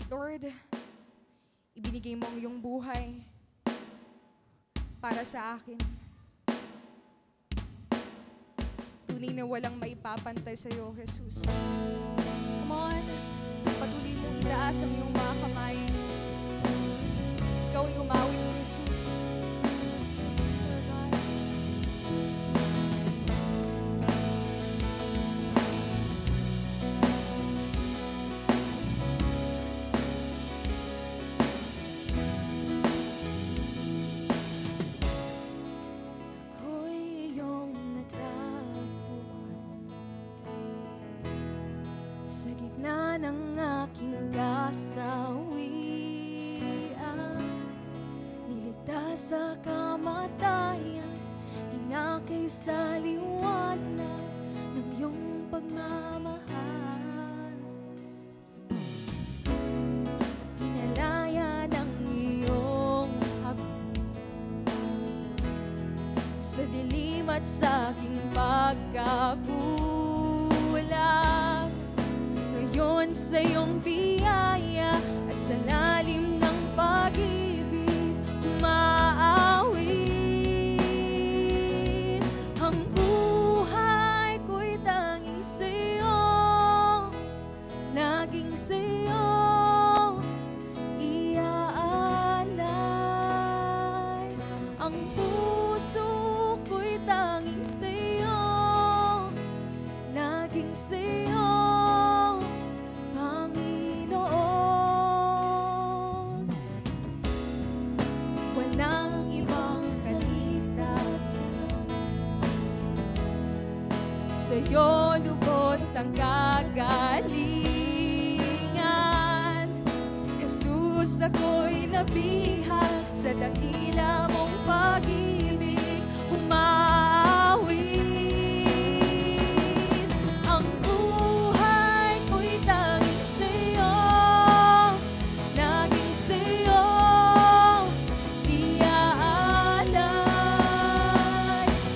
Lord, ibinigay mo ang iyong buhay para sa akin. Tunay na walang maipapantay sa iyo, Jesus. Come on, patuloy mong itaas ang iyong mga kamay. Ikaw ay umawit, Jesus. Yes, Lord God. Ako'y iyong natagpuan sa gitna ng aking kasawian. Niligtas sa kamatayan, hinakay sa liwanag ng iyong pagmamahal. Pinalaya ng iyong habag sa dilim at sa aking pagkabulag. Ngayon sa iyong biyaya at sa lalim ng pag-ibig umaawit. Ang buhay ko'y tanging sa'yo, laging sa'yo iaalay. Ang puso ko'y tanging sa'yo, laging sa'yo, Panginoon. Walang ibang kaligtasan, sa'yo lubos ang kagalingan. Jesus, ako'y nabihag sa dakila mong pag-ibig umaawit. Ang buhay ko'y tanging sa'yo, laging sa'yo iaalay.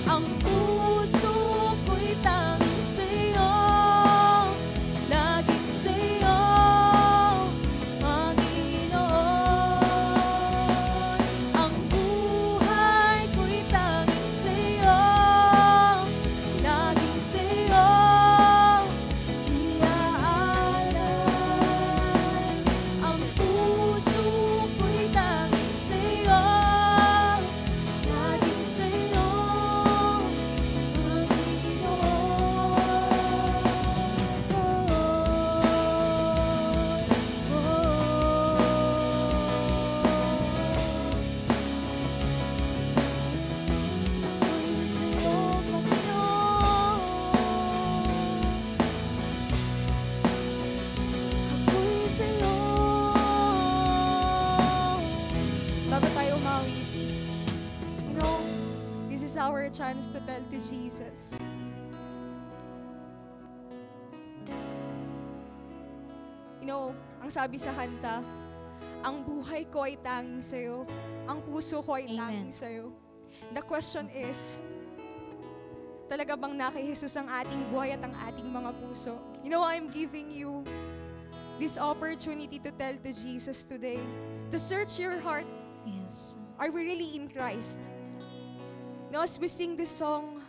Ang puso ko'y tanging sa'yo, laging sa'yo, Panginoon. Ang buhay ko'y tanging sa'yo, laging sa'yo iaalay. Ang puso ko'y tanging sa'yo, laging sa'yo, Ako'y sa'yo, Panginoon. Ako'y sa'yo. Bago tayo umawit, you know, this is our chance to tell to Jesus. You know, ang sabi sa kanta, ang buhay ko ay tanging sa'yo. Ang puso ko ay tanging sa'yo. The question is, talaga bang na kay Jesus ang ating buhay at ang ating mga puso? You know, I'm giving you this opportunity to tell to Jesus today, to search your heart. Yes. Are we really in Christ? Now, as we sing this song,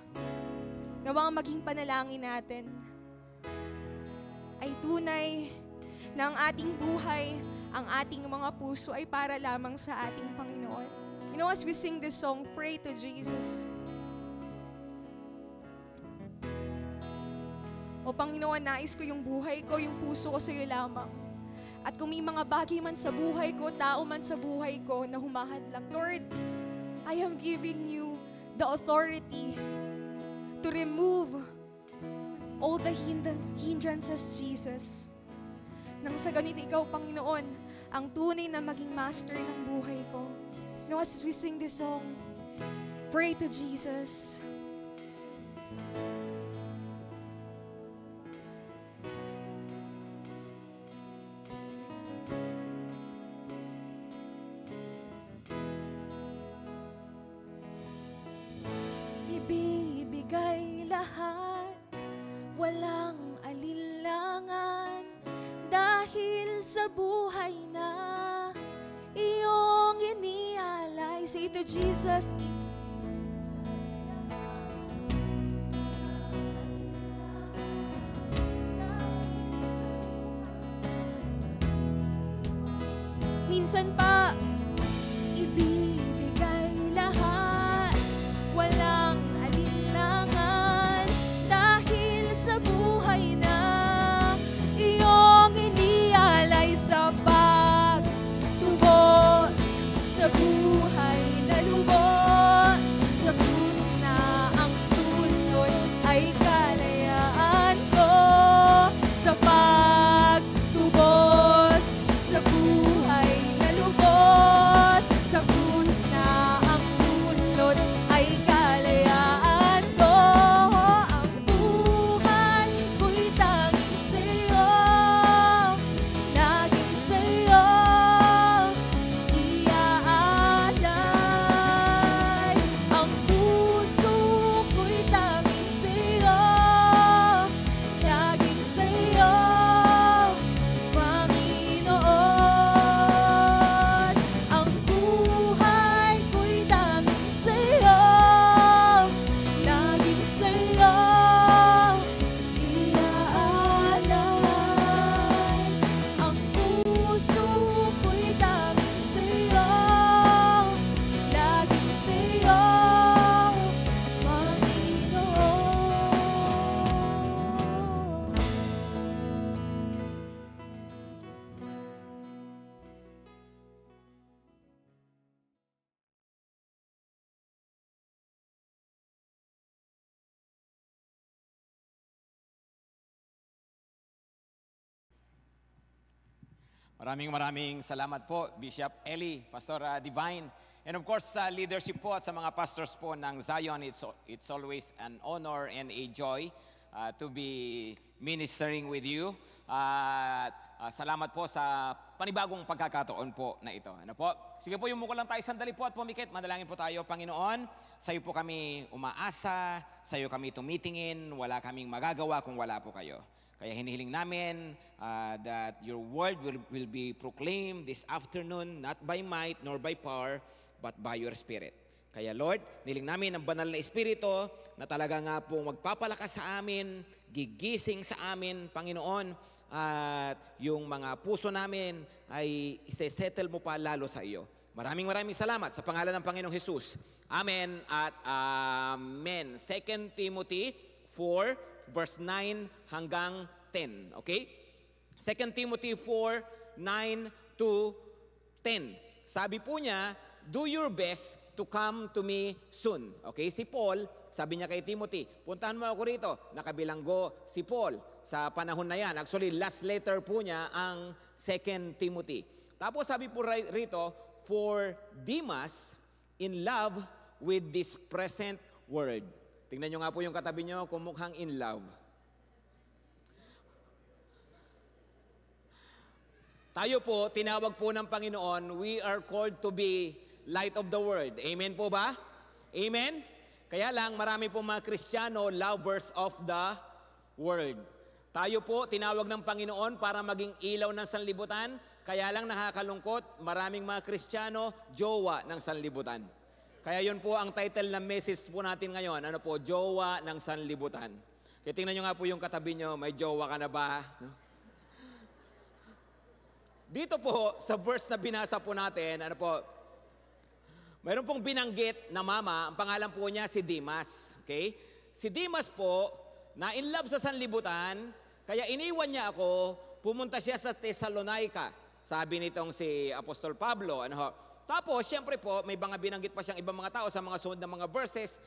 nawang maging panalangin natin ay tunay na ang ating buhay, ang ating mga puso ay para lamang sa ating Panginoon. You know, as we sing this song, pray to Jesus. O Panginoon, nais ko yung buhay ko, yung puso ko sa iyo lamang. At kung may mga bagay man sa buhay ko, tao man sa buhay ko na humahadlang, Lord, I am giving you the authority to remove all the hindrances, Jesus. Nang sa ganito ikaw, Panginoon, ang tunay na maging master ng buhay ko. Now, as we sing this song, pray to Jesus. Ibibigay lahat, walang alinlangan, dahil sa buhay na iyong inialay. Say to Jesus, minsan pa, ibibigay lahat, walang alinlangan, dahil sa buhay na iyong inialay sa pagtubos, sa buhay na lubos, sa krus na ang tunod ay kalayaan ko, sa pagtubos, sa buhay na lubos, sa krus na ang tunod ay kalayaan ko. Ang buhay ko'y tanging sa'yo, laging sa'yo iaalay. Ang puso ko'y tanging sa'yo, laging sa'yo, Panginoon. Ang buhay ko'y tanging sa'yo, laging sa'yo iaalay. Ang puso ko'y tanging sa'yo, laging sa'yo, Panginoon. Maraming salamat po, Bishop Eli, Pastor Divine, and of course sa leadership po at sa mga pastors po ng Zion. It's always an honor and a joy to be ministering with you. Salamat po sa panibagong pagkakataon po na ito. Ano po? Sige po, yumuko lang tayo sandali po at pumikit. Manalangin po tayo. Panginoon, sa iyo po kami umaasa, sa iyo kami tumitingin, wala kaming magagawa kung wala po kayo. Kaya hinihiling namin that your word will be proclaimed this afternoon, not by might nor by power, but by your Spirit. Kaya Lord, niling namin ang banal na Espiritu na talaga nga po magpapalakas sa amin, gigising sa amin, Panginoon, at yung mga puso namin ay isesettle mo pa lalo sa iyo. Maraming salamat sa pangalan ng Panginoong Jesus. Amen at amen. 2 Timothy 4, verse 9 hanggang 10. Okay? 2 Timothy 4, 9 to 10. Sabi po niya, do your best to come to me soon. Okay? Si Paul, sabi niya kay Timothy, puntahan mo ako rito. Nakabilanggo si Paul sa panahon na yan. Actually, last letter po niya ang 2 Timothy. Tapos sabi po rito, for Demas in love with this present world. Tingnan nyo nga po yung katabi nyo kung mukhang in love. Tayo po, tinawag po ng Panginoon, we are called to be light of the world. Amen po ba? Amen? Kaya lang, marami po mga Kristiyano, lovers of the world. Tayo po, tinawag ng Panginoon para maging ilaw ng sanlibutan. Kaya lang nakakalungkot, maraming mga Kristiyano, jowa ng sanlibutan. Kaya yun po ang title ng message po natin ngayon. Ano po? Jowa ng sanlibutan. Kaya tingnan nyo nga po yung katabi nyo, may jowa ka na ba? No? Dito po, sa verse na binasa po natin, ano po, mayroon pong binanggit na mama, ang pangalan po niya si Demas. Okay? Si Demas po, na in love sa sanlibutan, kaya iniwan niya ako, pumunta siya sa Thessalonica. Sabi nitong si Apostol Pablo, ano ho? Tapos, siyempre po, may mga binanggit pa siyang ibang mga tao sa mga sunod na mga verses.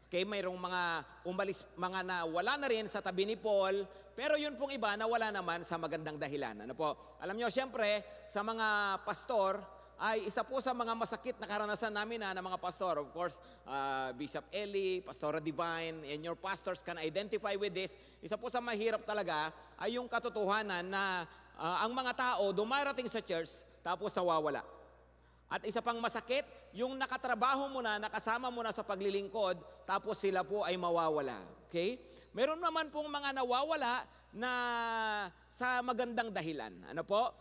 Okay, mayroong mga umalis, mga nawala na rin sa tabi ni Paul, pero yun pong iba nawala naman sa magandang dahilan. Ano po? Alam nyo, siyempre, sa mga pastor, ay isa po sa mga masakit na karanasan namin na mga pastor. Of course, Bishop Eli, Pastor Divine, and your pastors can identify with this. Isa po sa mahirap talaga ay yung katotohanan na ang mga tao dumarating sa church tapos nawawala. At isa pang masakit, yung nakatrabaho mo na, nakasama mo na sa paglilingkod, tapos sila po ay mawawala. Okay? Meron naman pong mga nawawala na sa magandang dahilan. Ano po?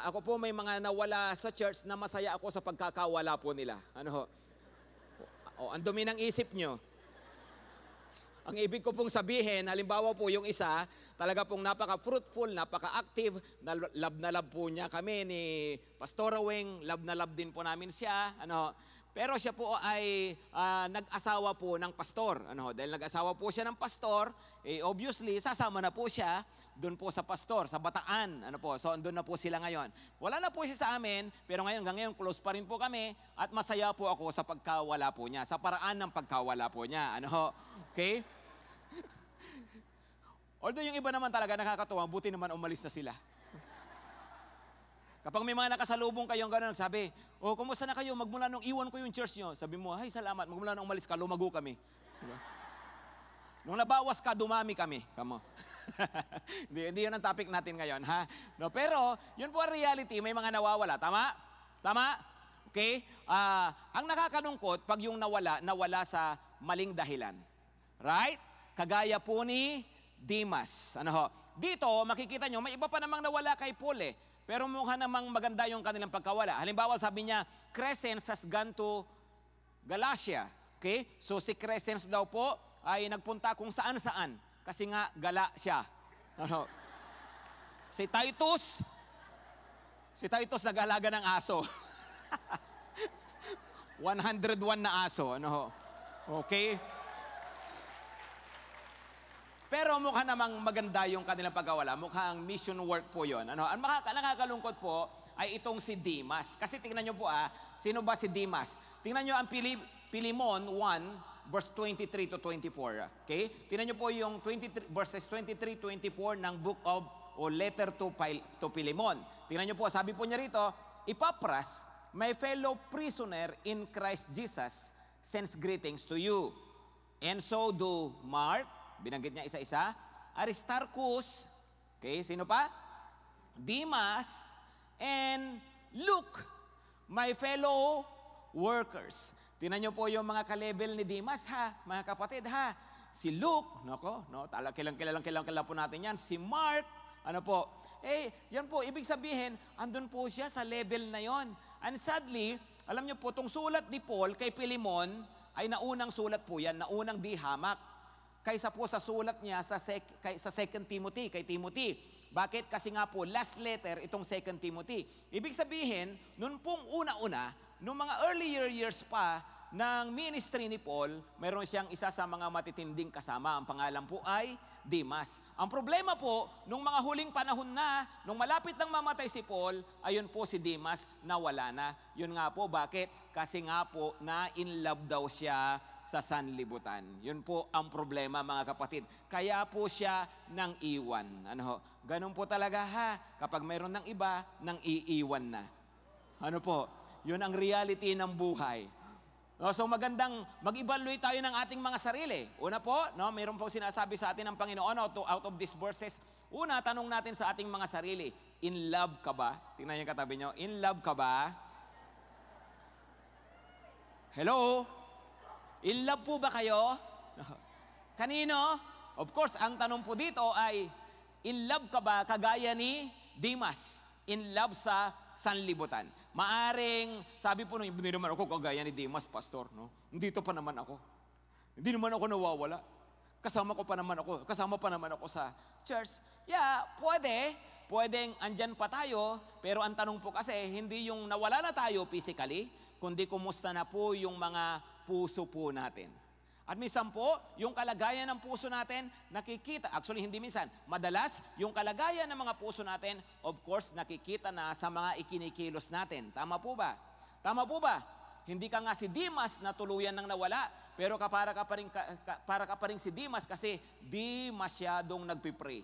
Ako po may mga nawala sa church na masaya ako sa pagkakawala po nila. Ano ho? Ang dumi ng isip nyo. Ang ibig ko pong sabihin, halimbawa po yung isa, talaga pong napaka-fruitful, napaka-active, na love po niya kami ni Pastor Weng, love na love din po namin siya. Ano, pero siya po ay nag-asawa po ng pastor. Ano, dahil nag-asawa po siya ng pastor, obviously, sasama na po siya doon po sa pastor, sa Bataan. Ano po, so doon na po sila ngayon. Wala na po siya sa amin, pero ngayon, hanggang ngayon, close pa rin po kami at masaya po ako sa pagkawala po niya, sa paraan ng pagkawala po niya. Ano, okay? Although yung iba naman talaga nakakatuwa, buti naman umalis na sila. Kapag may mga nakasalubong kayong gano'n, sabi, kumusta na kayo? Magmula nung iwan ko yung church nyo. Sabi mo, ay salamat, magmula nung umalis ka, lumago kami. Diba? Nung nabawas ka, dumami kami. Kamo. hindi yun ang topic natin ngayon, ha? No, pero, yun po ang reality, may mga nawawala. Tama? Tama? Okay? Ang nakakalungkot, pag yung nawala sa maling dahilan. Right? Kagaya po ni Demas. Ano ho? Dito, makikita nyo, may iba pa namang nawala kay Paul eh. Pero mukha namang maganda yung kanilang pagkawala. Halimbawa, sabi niya, Crescens has gone to Galatia. Okay? So si Crescens daw po ay nagpunta kung saan-saan. Kasi nga, gala siya. Ano? Si Titus nag-alaga ng aso. 101 na aso. Ano ho? Okay? Pero mukha namang maganda yung kanilang pagkawala. Mukhang mission work po yun. Ano? Ang nakakalungkot po ay itong si Demas. Kasi tingnan nyo po sino ba si Demas? Tingnan nyo ang Pilimon 1, verse 23 to 24. Okay? Tingnan nyo po yung verses 23-24 ng book of o letter to Pilimon. Tingnan nyo po, sabi po niya rito, Epapras, my fellow prisoner in Christ Jesus, sends greetings to you. And so do Mark, binanggit niya isa-isa, Aristarchus, okay, sino pa? Demas, and Luke, my fellow workers. Tingnan niyo po yung mga ka-level ni Demas, ha, mga kapatid, ha. Si Luke, kilang po natin yan. Si Mark, ano po, yan po, ibig sabihin, andun po siya sa level na yon. And sadly, alam niyo po, itong sulat ni Paul kay Pilimon, ay naunang sulat po yan, naunang di hamak. Kaysa po sa sulat niya sa 2 Timothy, kay Timothy. Bakit? Kasi nga po, last letter, itong 2 Timothy. Ibig sabihin, noon pong una-una, noong mga earlier years pa ng ministry ni Paul, mayroon siyang isa sa mga matitinding kasama. Ang pangalan po ay Demas. Ang problema po, nung mga huling panahon na, nung malapit nang mamatay si Paul, ayun po si Demas, nawala na. Yun nga po, bakit? Kasi nga po, na-in love daw siya sa sanlibutan. Yun po ang problema, mga kapatid. Kaya po siya nang iwan. Ano ho? Ganun po talaga, ha? Kapag mayroon ng iba, nang iiwan na. Ano po? Yun ang reality ng buhay. No, so magandang mag-evaluate tayo ng ating mga sarili. Una po, no, mayroon po sinasabi sa atin ng Panginoon out of these verses. Una, tanong natin sa ating mga sarili, in love ka ba? Tingnan yung katabi nyo, in love ka ba? Hello? In love po ba kayo? Kanino? Of course, ang tanong po dito ay, in love ka ba kagaya ni Demas? In love sa sanlibutan. Maaring, sabi po nung, hindi naman ako kagaya ni Demas, pastor, no? Dito pa naman ako. Hindi naman ako nawawala. Kasama pa naman ako sa church. Yeah, pwedeng andyan pa tayo, pero ang tanong po kasi, hindi yung nawala na tayo physically, kundi kumusta na po yung mga puso po natin. At minsan po, yung kalagayan ng puso natin, nakikita, actually hindi minsan, madalas, yung kalagayan ng mga puso natin, of course, nakikita na sa mga ikinikilos natin. Tama po ba? Tama po ba? Hindi ka nga si Demas na tuluyan ng nawala, pero para ka pa rin si Demas kasi di masyadong nagpipray.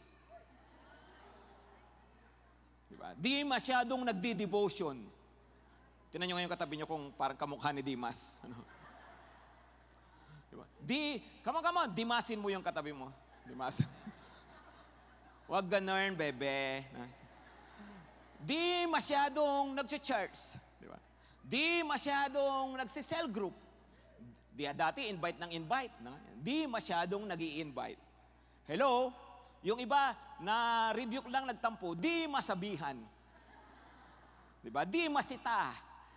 Diba? Di masyadong nagdi-devotion. Tingnan nyo ngayon katabi nyo kung parang kamukha ni Demas. Ano? Come on, dimasin mo yung katabi mo. Dimas. Huwag ganun, bebe. Di masyadong nagsi-church. Di ba? Di masyadong nagsi-cell group. Dati invite ng invite. No? Di masyadong nag-i-invite. Hello? Yung iba na rebuke lang nagtampo, di masabihan. Diba? Di masita.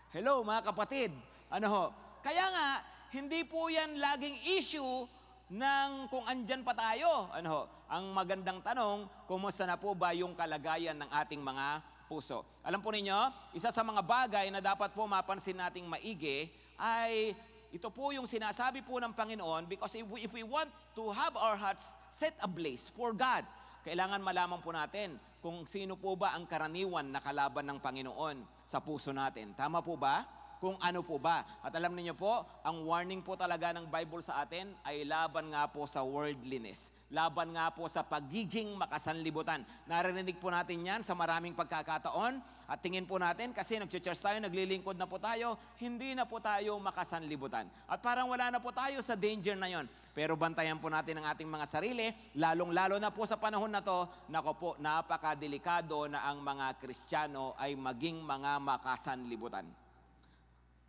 Hello, mga kapatid. Ano ho? Kaya nga, hindi po yan laging issue ng kung andyan pa tayo. Ano ho? Ang magandang tanong, kumusta na po ba yung kalagayan ng ating mga puso? Alam po ninyo, isa sa mga bagay na dapat po mapansin nating maigi ay ito po yung sinasabi po ng Panginoon, because if we want to have our hearts set ablaze for God, kailangan malaman po natin kung sino po ba ang karaniwan na kalaban ng Panginoon sa puso natin. Tama po ba? Kung ano po ba? At alam niyo po, ang warning po talaga ng Bible sa atin ay laban nga po sa worldliness. Laban nga po sa pagiging makasanlibutan. Narinig po natin yan sa maraming pagkakataon. At tingin po natin, kasi nag-church tayo, naglilingkod na po tayo, hindi na po tayo makasanlibutan. At parang wala na po tayo sa danger na yon. Pero bantayan po natin ang ating mga sarili, lalong-lalo na po sa panahon na to, nako po, napakadelikado na ang mga Kristiyano ay maging mga makasanlibutan.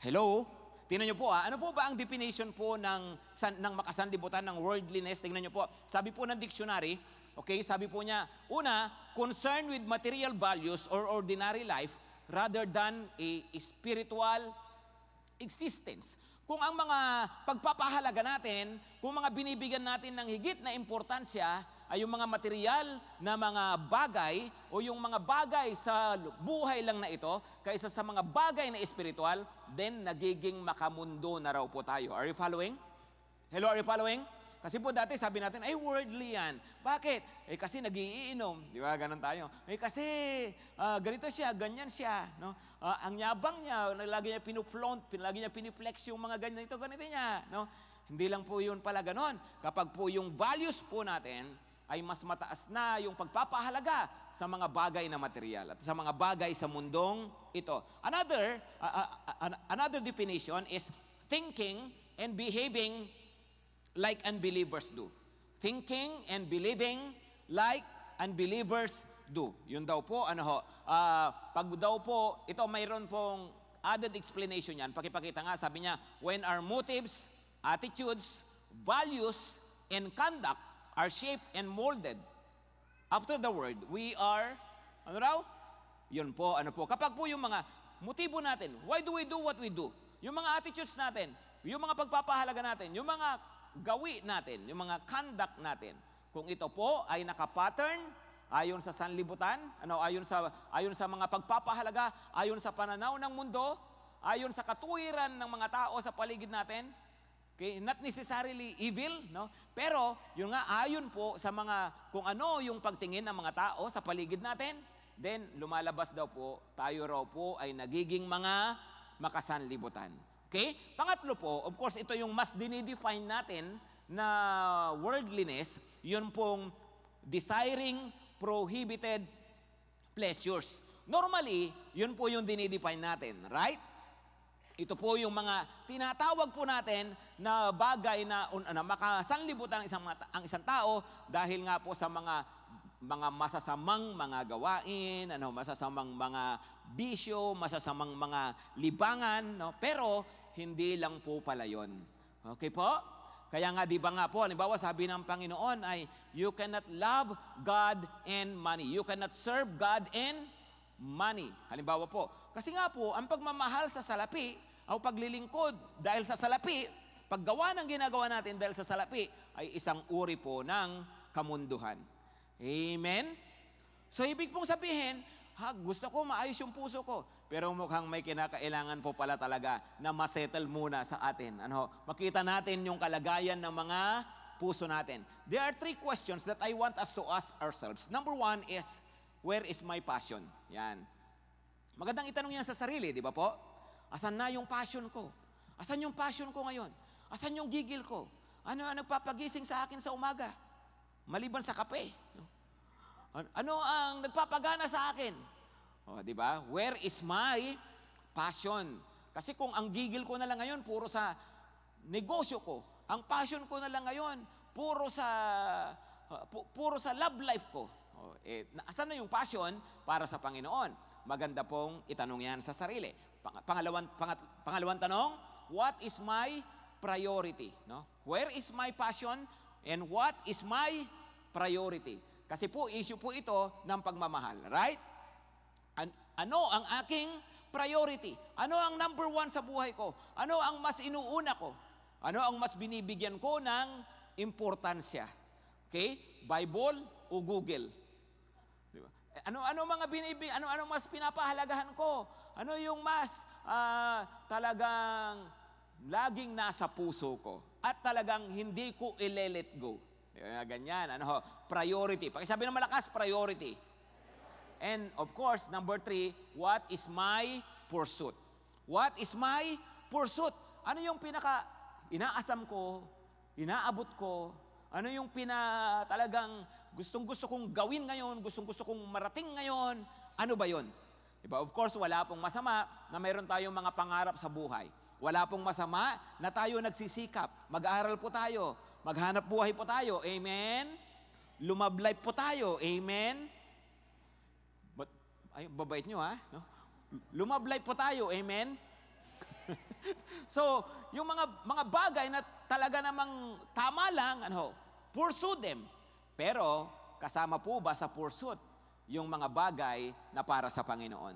Hello? Tingnan niyo po ano po ba ang definition po ng makasanlibutan, ng worldliness? Tingnan niyo po. Sabi po ng dictionary, okay, sabi po niya, una, concern with material values or ordinary life rather than a spiritual existence. Kung ang mga pagpapahalaga natin, kung mga binibigyan natin ng higit na importansya ay yung mga material na mga bagay o yung mga bagay sa buhay lang na ito kaysa sa mga bagay na espiritual, then nagiging makamundo na raw po tayo. Are you following? Hello, are you following? Kasi po dati sabi natin, ay worldly yan. Bakit? Kasi nagiinom. Di ba? Ganon tayo. Kasi ganito siya, ganyan siya. No? Ang yabang niya, lagi niya pinuflaunt, lagi niya piniflex yung mga ganito niya. No? Hindi lang po yun pala ganon. Kapag po yung values po natin ay mas mataas na yung pagpapahalaga sa mga bagay na material at sa mga bagay sa mundong ito. Another definition is thinking and behaving like unbelievers do. Thinking and believing like unbelievers do. Yun daw po, pag daw po, ito mayroon pong added explanation yan. Pakipakita nga, sabi niya, when our motives, attitudes, values, and conduct are shaped and molded after the word, we are, ano raw? Yun po, kapag po yung mga motibo natin, why do we do what we do? Yung mga attitudes natin, yung mga pagpapahalaga natin, yung mga gawi natin, yung mga conduct natin, kung ito po ay nakapattern ayon sa sanlibutan, ayon sa mga pagpapahalaga, ayon sa pananaw ng mundo, ayon sa katuwiran ng mga tao sa paligid natin, okay, not necessarily evil, no? Pero yung nga ayon po sa mga kung ano yung pagtingin ng mga tao sa paligid natin, then lumalabas daw po, tayo raw po ay nagiging mga makasanlibutan. Okay? Pangatlo po, of course, ito yung mas dinidefine natin na worldliness, yun pong desiring prohibited pleasures. Normally, yun po yung dinidefine natin, right? Ito po yung mga tinatawag po natin na bagay na makasanlibutan ang isang tao dahil nga po sa mga masasamang mga gawain, masasamang mga bisyo, masasamang mga libangan, no? Pero hindi lang po pala yun. Okay po? Kaya nga, di ba nga po, halimbawa sabi ng Panginoon ay, you cannot love God and money. You cannot serve God and money. Halimbawa po. Kasi nga po, ang pagmamahal sa salapi, o paglilingkod dahil sa salapi, paggawa ng ginagawa natin dahil sa salapi, ay isang uri po ng kamunduhan. Amen? So, ibig pong sabihin, gusto ko maayos yung puso ko. Pero mukhang may kinakailangan po pala talaga na masettle muna sa atin. Makita natin yung kalagayan ng mga puso natin. There are 3 questions that I want us to ask ourselves. Number 1 is, where is my passion? Yan. Magandang itanong yan sa sarili, di ba po? Asan na yung passion ko? Asan yung passion ko ngayon? Asan yung gigil ko? Ano ang nagpapagising sa akin sa umaga? Maliban sa kape. Ano ang nagpapagana sa akin? Di ba? Where is my passion? Kasi kung ang gigil ko na lang ngayon, puro sa negosyo ko. Ang passion ko na lang ngayon, puro sa love life ko. Asan na yung passion para sa Panginoon? Maganda pong itanong yan sa sarili. Pangalawang tanong, what is my priority? No? Where is my passion and what is my priority. Kasi po, issue po ito ng pagmamahal. Right? Ano ang aking priority? Ano ang number one sa buhay ko? Ano ang mas inuuna ko? Ano ang mas binibigyan ko ng importansya? Okay? Bible o Google? Di ba? Ano mga ano mas pinapahalagahan ko? Ano yung mas talagang laging nasa puso ko at talagang hindi ko i-let go? Ganyan, priority. Pakisabi ng malakas, priority. And of course, number 3, what is my pursuit? What is my pursuit? Ano yung inaasam ko, inaabot ko, ano yung talagang gustong-gusto kong gawin ngayon, gustong-gusto kong marating ngayon, ano ba yon? Diba? Of course, wala pong masama na mayroon tayong mga pangarap sa buhay. Wala pong masama na tayo nagsisikap, mag-aaral po tayo, maghanap buhay po tayo, amen? Lumablay po tayo, amen? Ay, babait nyo ha? No? Lumablay po tayo, amen? So, yung mga bagay na talaga namang tama lang, pursue them. Pero, kasama po ba sa pursuit yung mga bagay na para sa Panginoon?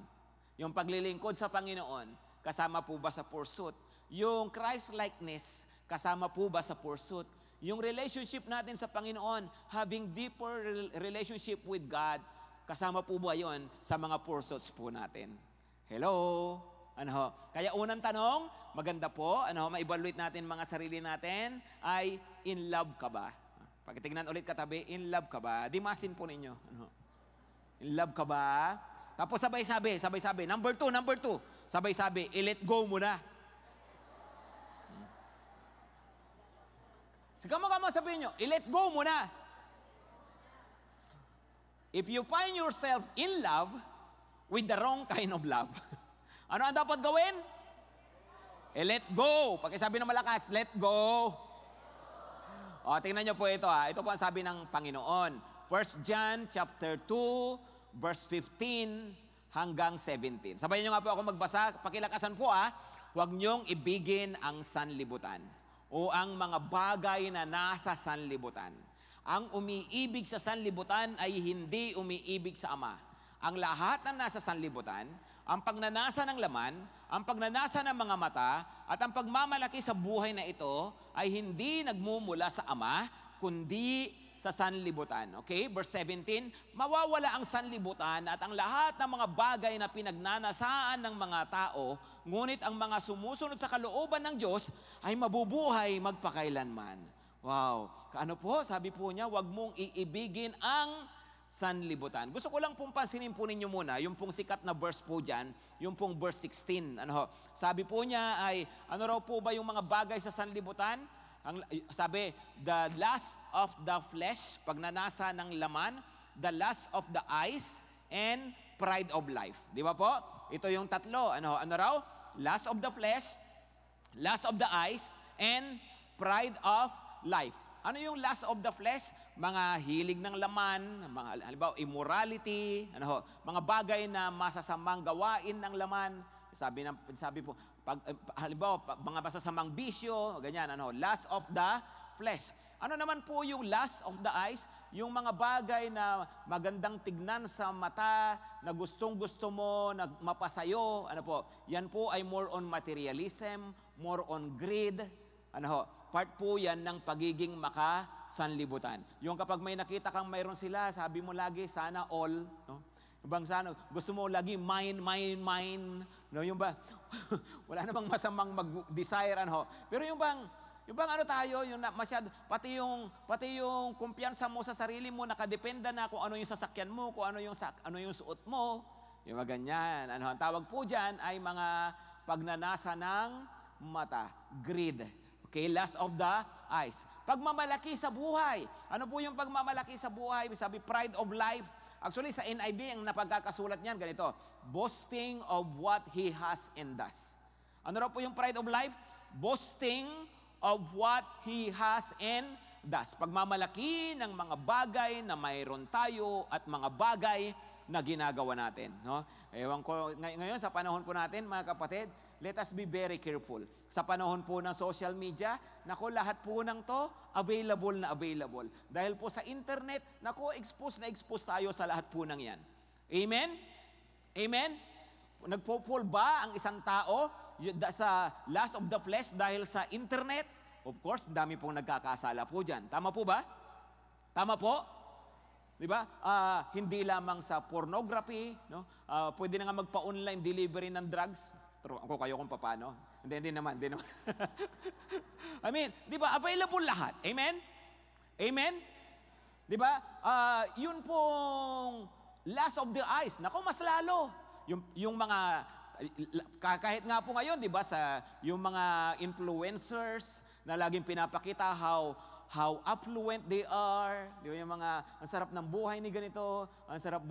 Yung paglilingkod sa Panginoon, kasama po ba sa pursuit? Yung Christ-likeness, kasama po ba sa pursuit? Yung relationship natin sa Panginoon, having deeper relationship with God, kasama po ba yon sa mga pursuits po natin? Hello? Kaya unang tanong, maganda po, ma-evaluate natin mga sarili natin, ay in love ka ba? Pagkitignan ulit katabi, in love ka ba? Dimasin po ninyo. In love ka ba? Tapos sabay-sabi. Number 2. Sabay-sabi, i-let go mo na. Sigama sabihin nyo, i-let go mo na. If you find yourself in love with the wrong kind of love, ano ang dapat gawin? Let go. Pakisabi ng malakas, let go. O, tingnan nyo po ito ha. Ito po ang sabi ng Panginoon. 1 John chapter 2, verse 15 hanggang 17. Sabayan nyo nga po ako magbasa. Pakilakasan po ha. Huwag nyong ibigin ang sanlibutan o ang mga bagay na nasa sanlibutan. Ang umiibig sa sanlibutan ay hindi umiibig sa Ama. Ang lahat na nasa sanlibutan, ang pagnanasa ng laman, ang pagnanasa ng mga mata, at ang pagmamalaki sa buhay na ito ay hindi nagmumula sa Ama, kundi sa sanlibutan. Okay? Verse 17, mawawala ang sanlibutan at ang lahat ng mga bagay na pinagnanasaan ng mga tao, ngunit ang mga sumusunod sa kalooban ng Diyos ay mabubuhay magpakailanman. Wow! Kaano po? Sabi po niya, huwag mong iibigin ang sanlibutan. Gusto ko lang pong pansinin po ninyo muna, yung pong sikat na verse po dyan, yung pong verse 16. Sabi po niya ay, ano raw po ba yung mga bagay sa sanlibutan? Sabi, the lust of the flesh, pagnanasa ng laman, the lust of the eyes, and pride of life. Di ba po? Ito yung tatlo. Ano raw? Lust of the flesh, lust of the eyes, and pride of life. Ano yung lust of the flesh? Mga hilig ng laman, mga halimbawa immorality, mga bagay na masasamang gawain ng laman. Sabi po, halimbawa mga masasamang bisyo, ganyan, lust of the flesh. Ano naman po yung lust of the eyes? Yung mga bagay na magandang tignan sa mata, na gustong-gusto mo, na mapasayo, yan po ay more on materialism, more on greed, part po yan ng pagiging makasanlibutan. Yung kapag may nakita kang mayroon sila, sabi mo lagi, sana all. No? Bang sana, gusto mo lagi mine. No, yung ba, wala namang masamang mag-desire. Pero yung bang tayo, yung masyado, pati yung kumpiyansa mo sa sarili mo, nakadependa na kung ano yung sasakyan mo, kung ano yung suot mo. Yung mga ganyan. Ang tawag po dyan ay mga pagnanasa ng mata. Greed. Okay, lust of the eyes. Pagmamalaki sa buhay. Ano po yung pagmamalaki sa buhay? Sabi, pride of life. Actually, sa NIV, ang napagkakasulat niyan, ganito, boasting of what he has and does. Ano raw po yung pride of life? Boasting of what he has and does. Pagmamalaki ng mga bagay na mayroon tayo at mga bagay na ginagawa natin. No? Ewan ko, ngayon sa panahon po natin, mga kapatid, let us be very careful. Sa panahon po ng social media, nako, lahat po ng to, available na available. Dahil po sa internet, nako, expose na expose tayo sa lahat po ng yan. Amen? Amen? Nagpo-fall ba ang isang tao sa lust of the flesh dahil sa internet? Of course, dami pong nagkakasala po dyan. Tama po ba? Tama po? Di ba? Hindi lamang sa pornography, no? Pwede na nga magpa-online delivery ng drugs. Pero ako kayo kung paano. Hindi naman. I mean, di ba? Available lahat. Amen? Amen? Di ba? Yun pong lust of the eyes. Naku, mas lalo. Yung mga, kahit nga po ngayon, di ba, sa yung mga influencers na laging pinapakita how affluent they are, di ba, yung mga, ang sarap ng buhay ni ganito, ang sarap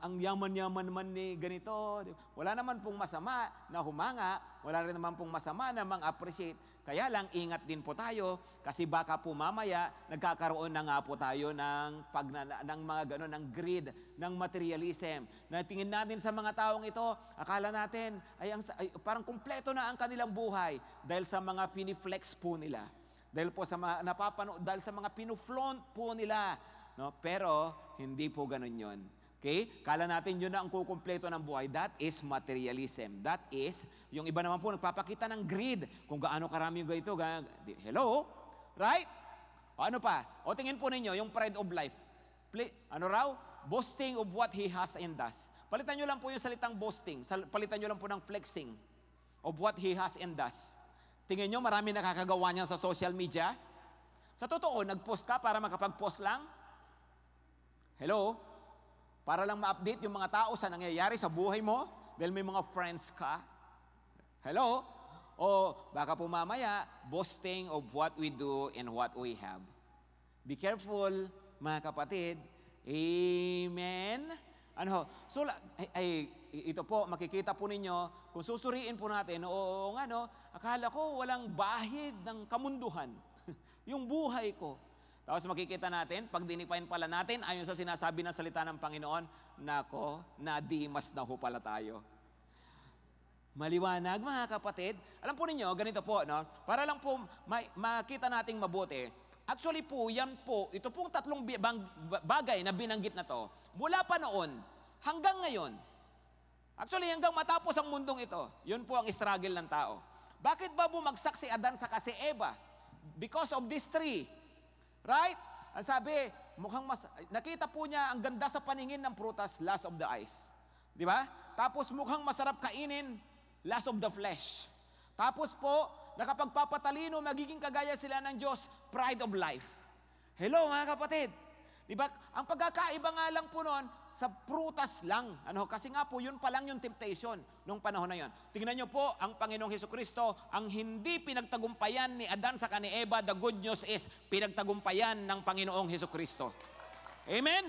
ang yaman-yaman naman ni ganito. Wala naman pong masama na humanga, wala rin naman pong masama na mang-appreciate. Kaya lang, ingat din po tayo, kasi baka po mamaya, nagkakaroon na nga po tayo ng mga gano'n, ng greed, ng materialism. Natingin natin sa mga taong ito, akala natin, ay parang kumpleto na ang kanilang buhay dahil sa mga piniflex po nila. Dahil po sa mga napapanood, dahil sa mga pinuflaunt po nila. No? Pero, hindi po ganun yun. Okay? Kala natin yun na ang kukumpleto ng buhay. That is materialism. That is, yung iba naman po, nagpapakita ng greed. Kung gaano karami yung ganito. Hello? Right? O ano pa? O tingin po ninyo, yung pride of life. Ano raw? Boasting of what he has and does. Palitan nyo lang po yung salitang boasting. Palitan nyo lang po ng flexing of what he has and does. Tingin nyo, marami nakakagawa niyan sa social media? Sa totoo, nag-post ka para makapag-post lang? Hello? Para lang ma-update yung mga tao sa nangyayari sa buhay mo? Dahil may mga friends ka? Hello? O baka po mamaya, boasting of what we do and what we have. Be careful, mga kapatid. Amen? So, ito po, makikita po ninyo, kung susuriin po natin, akala ko walang bahid ng kamunduhan. Yung buhay ko. Tapos makikita natin, pag dinifine pala natin, ayon sa sinasabi ng salita ng Panginoon, nako, nadimas na ho pala tayo. Maliwanag, mga kapatid. Alam po ninyo, ganito po, no? Para lang po makita nating mabuti. Actually po, ito pong tatlong bagay na binanggit na to, mula pa noon, hanggang ngayon. Actually, hanggang matapos ang mundong ito, yun po ang struggle ng tao. Bakit ba bumagsak si Adan saka si Eva? Because of this tree. Right? Ang sabi, nakita po niya ang ganda sa paningin ng prutas, lust of the eyes. Di ba? Tapos mukhang masarap kainin, lust of the flesh. Tapos po, nakapagpapatalino, magiging kagaya sila ng Diyos, pride of life. Hello mga kapatid. Di ba? Ang pagkakaiba nga lang po noon, sa prutas lang. Kasi nga po, yun pa lang yung temptation nung panahon na yun. Tingnan nyo po, ang Panginoong Hesukristo, ang hindi pinagtagumpayan ni Adan sa ni Eva, the good news is, pinagtagumpayan ng Panginoong Hesukristo. Amen?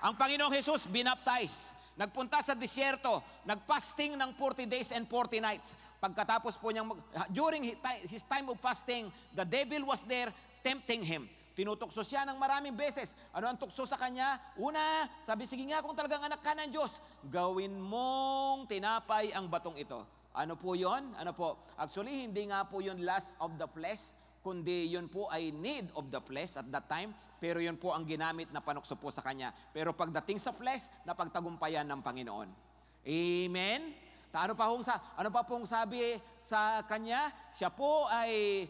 Ang Panginoong Jesus, binaptize. Nagpunta sa disyerto, nagfasting ng 40 days and 40 nights. Pagkatapos po niyang, during his time of fasting, the devil was there tempting him. Tinutukso siya ng maraming beses. Ano ang tukso sa kanya? Una, sabi, sige nga kung talagang anak ka ng Diyos, gawin mong tinapay ang batong ito. Ano po yon? Ano po? Actually, hindi nga po yon lust of the flesh, kundi yun po ay need of the flesh at that time, pero yun po ang ginamit na panukso po sa kanya. Pero pagdating sa flesh, napagtagumpayan ng Panginoon. Amen? Ano pa pong sabi sa kanya? Siya po ay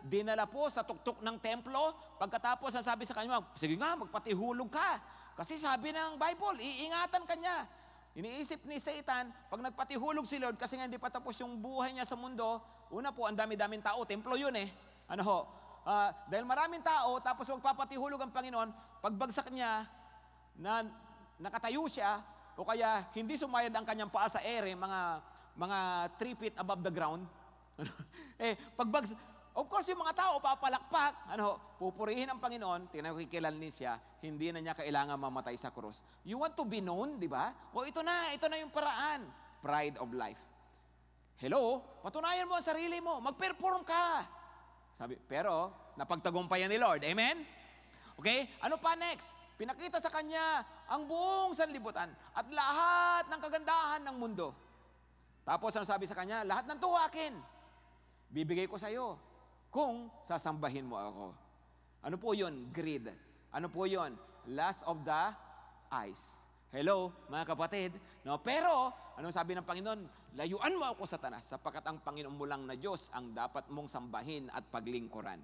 dinala po sa tuktok ng templo. Pagkatapos, ang sabi sa kanya, sige nga, magpatihulog ka. Kasi sabi ng Bible, iingatan kanya. Iniisip ni Satan, pag nagpatihulog si Lord, kasi nga hindi pa tapos yung buhay niya sa mundo, una po, ang dami-daming tao, templo yun eh. Dahil maraming tao, tapos magpapatihulog ang Panginoon, pagbagsak niya, nakatayo siya, o kaya hindi sumayad ang kanyang paa sa ere, mga 3 feet above the ground. Of course, yung mga tao papalakpak, pupurihin ang Panginoon, tinakikilalin siya, hindi na niya kailangan mamatay sa krus. You want to be known, di ba? Ito na yung paraan. Pride of life. Hello? Patunayan mo ang sarili mo. Mag-perform ka. Pero, napagtagumpayan ni Lord. Amen? Okay? Ano pa next? Pinakita sa kanya ang buong sanlibutan at lahat ng kagandahan ng mundo. Tapos ang sabi sa kanya, lahat ng tuwakin, bibigay ko sa iyo kung sasambahin mo ako. Ano po yun? Greed. Ano po yun? Lust of the eyes. Hello, mga kapatid. No? Pero, anong sabi ng Panginoon? Layuan mo ako, Satanas, sapagkat ang Panginoon mo lang na Diyos ang dapat mong sambahin at paglingkuran.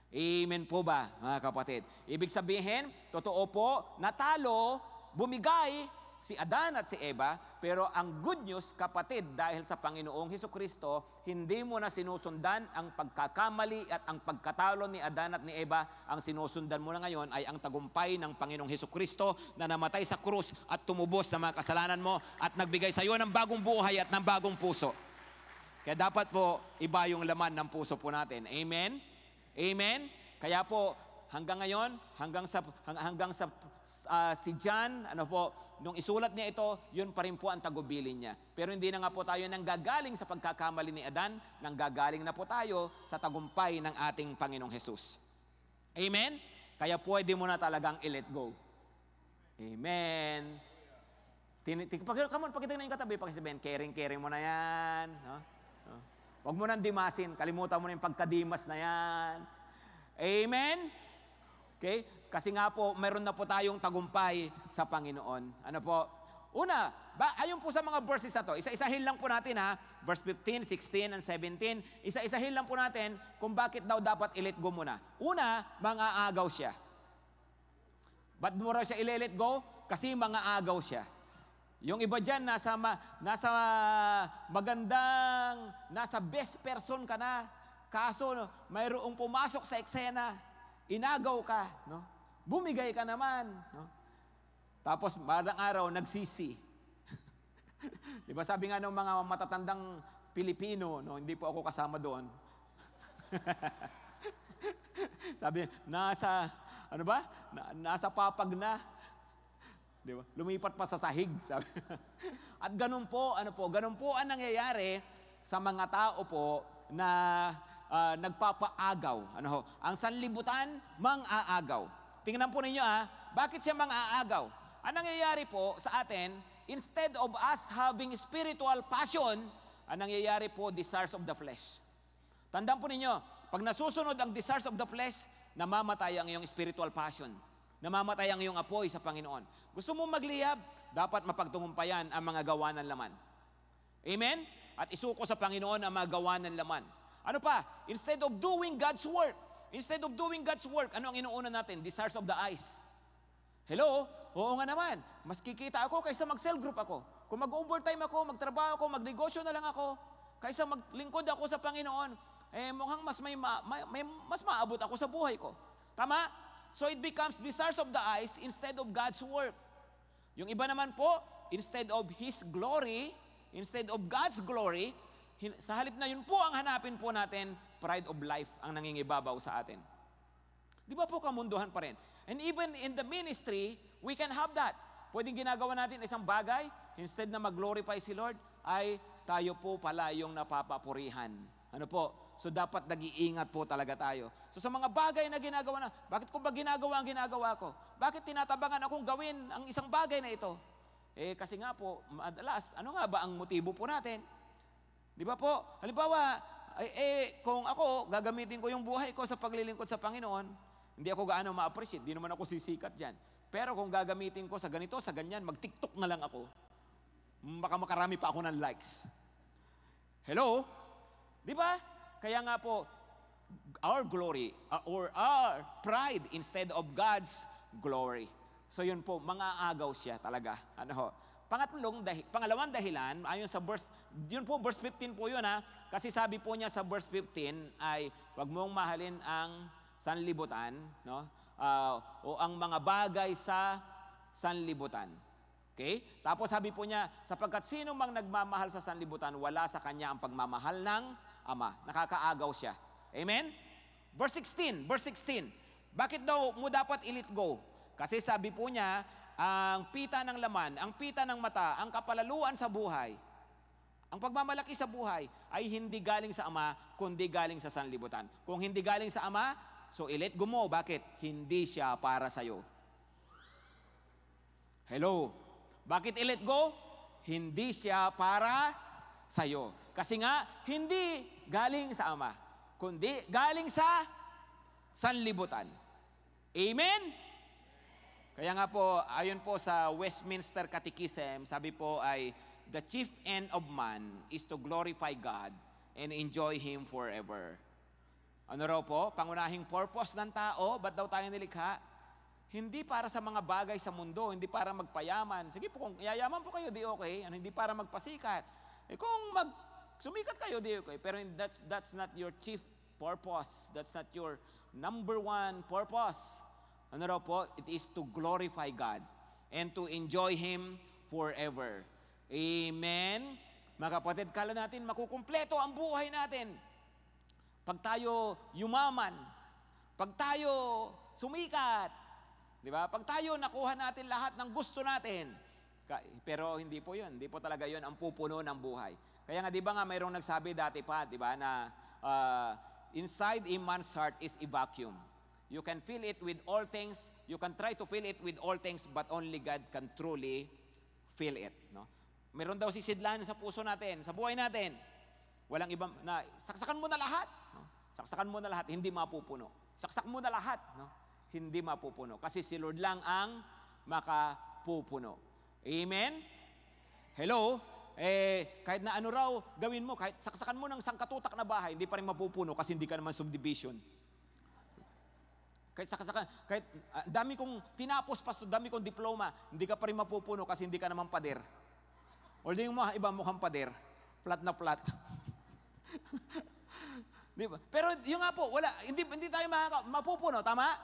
Amen po ba, mga kapatid? Ibig sabihin, totoo po, natalo, bumigay si Adan at si Eva, pero ang good news, kapatid, dahil sa Panginoong Hesukristo, hindi mo na sinusundan ang pagkakamali at ang pagkatalo ni Adan at ni Eva. Ang sinusundan mo na ngayon ay ang tagumpay ng Panginoong Hesukristo na namatay sa krus at tumubos sa mga kasalanan mo at nagbigay sa iyo ng bagong buhay at ng bagong puso. Kaya dapat po, iba yung laman ng puso po natin. Amen? Amen? Kaya po, hanggang ngayon, hanggang sa si John, nung isulat niya ito, yun pa rin po ang tagubilin niya. Pero hindi na nga po tayo nanggagaling sa pagkakamali ni Adan, nanggagaling na po tayo sa tagumpay ng ating Panginoong Jesus. Amen? Kaya pwede mo na talagang i-let go. Amen. Come on, pakita na yung katabi, pakisabihin, caring mo na yan. No? Huwag mo nang dimasin, kalimutan mo na yung pagkadimas na yan. Amen? Okay? Kasi nga po, meron na po tayong tagumpay sa Panginoon. Ano po? Una, ayon po sa mga verses na to, isa-isahin lang po natin ha, verse 15, 16, and 17, isa-isahin lang po natin kung bakit daw dapat i-let go muna. Una, mga-agaw siya. Ba't mo raw siya i-let go? Kasi mga-agaw siya. Yung iba dyan, nasa magandang, nasa best person ka na. Kaso, mayroong pumasok sa eksena, inagaw ka, no? Bumigay ka naman. No? Tapos, madang araw, nagsisi. Di ba sabi nga ng mga matatandang Pilipino, no? Hindi po ako kasama doon. Sabi, nasa papag na. Di ba? Lumipat pa sa sahig, sabi. At ganun po ang nangyayari sa mga tao po na nagpapaagaw. Ang sanlibutan, mang-aagaw. Tingnan po ninyo bakit siya mang-aagaw? Ang nangyayari po sa atin, instead of us having spiritual passion, ang nangyayari po, desires of the flesh. Tandaan po ninyo, pag nasusunod ang desires of the flesh, namamatay ang iyong spiritual passion. Namamatay ang iyong apoy sa Panginoon. Gusto mo magliyab, dapat mapagtungumpayan ang mga gawa ng laman. Amen? At isuko sa Panginoon ang mga gawa ng laman. Ano pa? Instead of doing God's work, ano ang inuuna natin? Desires of the eyes. Hello? Oo nga naman. Mas kikita ako kaysa mag-cell group ako. Kung mag-overtime ako, magtrabaho ako, magnegosyo na lang ako, kaysa maglingkod ako sa Panginoon, mukhang mas maabot ako sa buhay ko. Tama? So it becomes desires of the eyes instead of God's work. Yung iba naman po, instead of His glory, instead of God's glory, sa halip na yun po ang hanapin po natin, pride of life ang nangingibabaw sa atin. Di ba po kamunduhan pa rin? And even in the ministry, we can have that. Pwedeng ginagawa natin isang bagay, instead na mag-glorify si Lord, ay tayo po pala yung napapapurihan. Ano po? So dapat nag-iingat po talaga tayo. So sa mga bagay na ginagawa na, bakit ko ba ginagawa ang ginagawa ko? Bakit tinatabangan akong gawin ang isang bagay na ito? Kasi nga po, madalas, ano nga ba ang motibo po natin? Di ba po? Halimbawa, kung ako, gagamitin ko yung buhay ko sa paglilingkod sa Panginoon, hindi ako gaano ma-appreciate, di naman ako sisikat dyan. Pero kung gagamitin ko sa ganito, sa ganyan, mag-TikTok na lang ako, baka makarami pa ako ng likes. Hello? Di ba? Kaya nga po, our glory or our pride instead of God's glory. So yun po, mga-agaw siya talaga. Pangalawang dahilan, ayon sa verse, yun po, verse 15 po yun kasi sabi po niya sa verse 15 ay, wag mong mahalin ang sanlibutan, no? O ang mga bagay sa sanlibutan. Okay? Tapos sabi po niya, sapagkat sino mang nagmamahal sa sanlibutan, wala sa kanya ang pagmamahal ng Ama. Nakakaagaw siya. Amen? Verse 16. Bakit daw mo dapat i-let go? Kasi sabi po niya, ang pita ng laman, ang pita ng mata, ang kapalaluan sa buhay, ang pagmamalaki sa buhay ay hindi galing sa Ama, kundi galing sa sanlibutan. Kung hindi galing sa Ama, so i-let go mo. Bakit? Hindi siya para sa'yo. Hello? Bakit i-let go? Hindi siya para sa'yo. Kasi nga, hindi galing sa Ama, kundi galing sa sanlibutan. Amen? Kaya nga po, ayon po sa Westminster Catechism, sabi po ay, the chief end of man is to glorify God and enjoy Him forever. Ano raw po? Pangunahing purpose ng tao, ba't daw tayo nilikha? Hindi para sa mga bagay sa mundo, hindi para magpayaman. Sige po, kung yayaman po kayo, di okay. Ano, hindi para magpasikat. Kung sumikat kayo, di okay. Pero that's not your chief purpose. That's not your number one purpose. Ano raw po? It is to glorify God and to enjoy Him forever. Amen? Mga kapatid, kala natin makukumpleto ang buhay natin. Pag tayo yumaman, pag tayo sumikat, di ba? Pag tayo nakuha natin lahat ng gusto natin. Pero hindi po yun. Hindi po talaga yun ang pupuno ng buhay. Kaya nga, di ba nga, mayroong nagsabi dati pa, di ba, na inside a man's heart is a vacuum. You can fill it with all things. You can try to fill it with all things, but only God can truly fill it. No? Meron daw sisidlan sa puso natin, sa buhay natin. Walang ibang, saksakan mo na lahat. No? Saksakan mo na lahat, hindi mapupuno. Saksak mo na lahat. No? Hindi mapupuno. Kasi si Lord lang ang makapupuno. Amen? Hello? Kahit na ano raw gawin mo, kahit saksakan mo ng sangkatutak na bahay, hindi pa rin mapupuno kasi hindi ka naman subdivision. Kahit saksakan, kahit dami kong tinapos, dami kong diploma, hindi ka pa rin mapupuno kasi hindi ka naman pader. Although yung mga iba mukhang pader, flat na flat. Diba? Pero yung nga po, hindi tayo mapupuno, tama?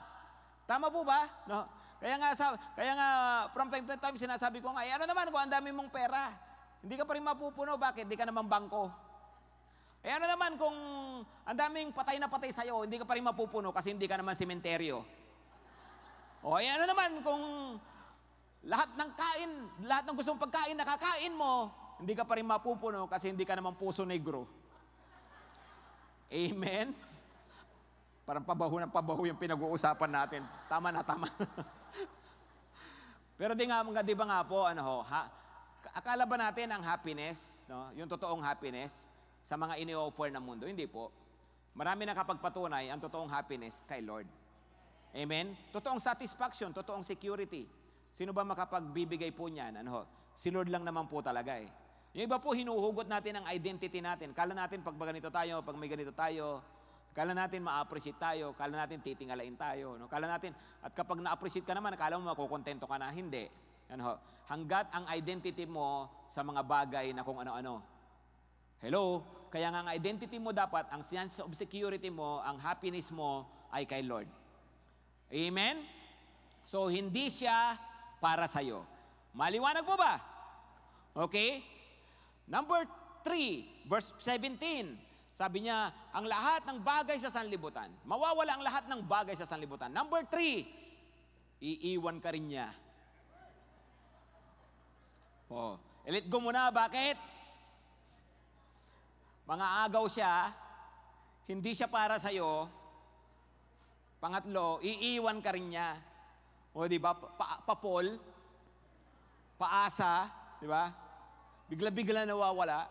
Tama po ba? No. Kaya nga from time to time sinasabi ko nga, ano naman kung ang dami mong pera, hindi ka pa rin mapupuno, bakit? Hindi ka naman bangko. Ano naman kung ang daming patay na patay sa'yo, hindi ka pa rin mapupuno kasi hindi ka naman sementeryo. Ano naman kung lahat ng gusto mong pagkain, nakakain mo, hindi ka pa rin mapupuno kasi hindi ka naman puso negro. Amen? Parang pabaho yung pinag-uusapan natin. Tama na, tama. Pero di ba nga po, akala ba natin ang happiness, no? Yung totoong happiness, sa mga ini-offer ng mundo? Hindi po. Marami nakapagpatunay ang totoong happiness kay Lord. Amen? Totoong satisfaction, totoong security. Sino ba makapagbibigay po niyan? Si Lord lang naman po talaga eh. Yung iba po, hinuhugot natin ang identity natin. Kala natin pag ganito tayo, pag may ganito tayo, kala natin ma-appreciate tayo, kala natin titingalain tayo. No? Kala natin, at kapag na-appreciate ka naman, kala mo makukontento ka na. Hindi. Hanggat ang identity mo sa mga bagay na kung ano-ano. Hello? Kaya nga ang identity mo dapat, ang sense of security mo, ang happiness mo ay kay Lord. Amen? So, hindi siya para sa'yo. Maliwanag po ba? Okay? Number 3, verse 17. Sabi niya, ang lahat ng bagay sa sanlibutan. Mawawala ang lahat ng bagay sa sanlibutan. Number 3, iiwan ka rin niya. Let go muna. Bakit? Mga agaw siya, hindi siya para sa'yo. Pangatlo, iiwan ka rin niya. Di ba? Papol, paasa, di ba? Bigla-bigla nawawala.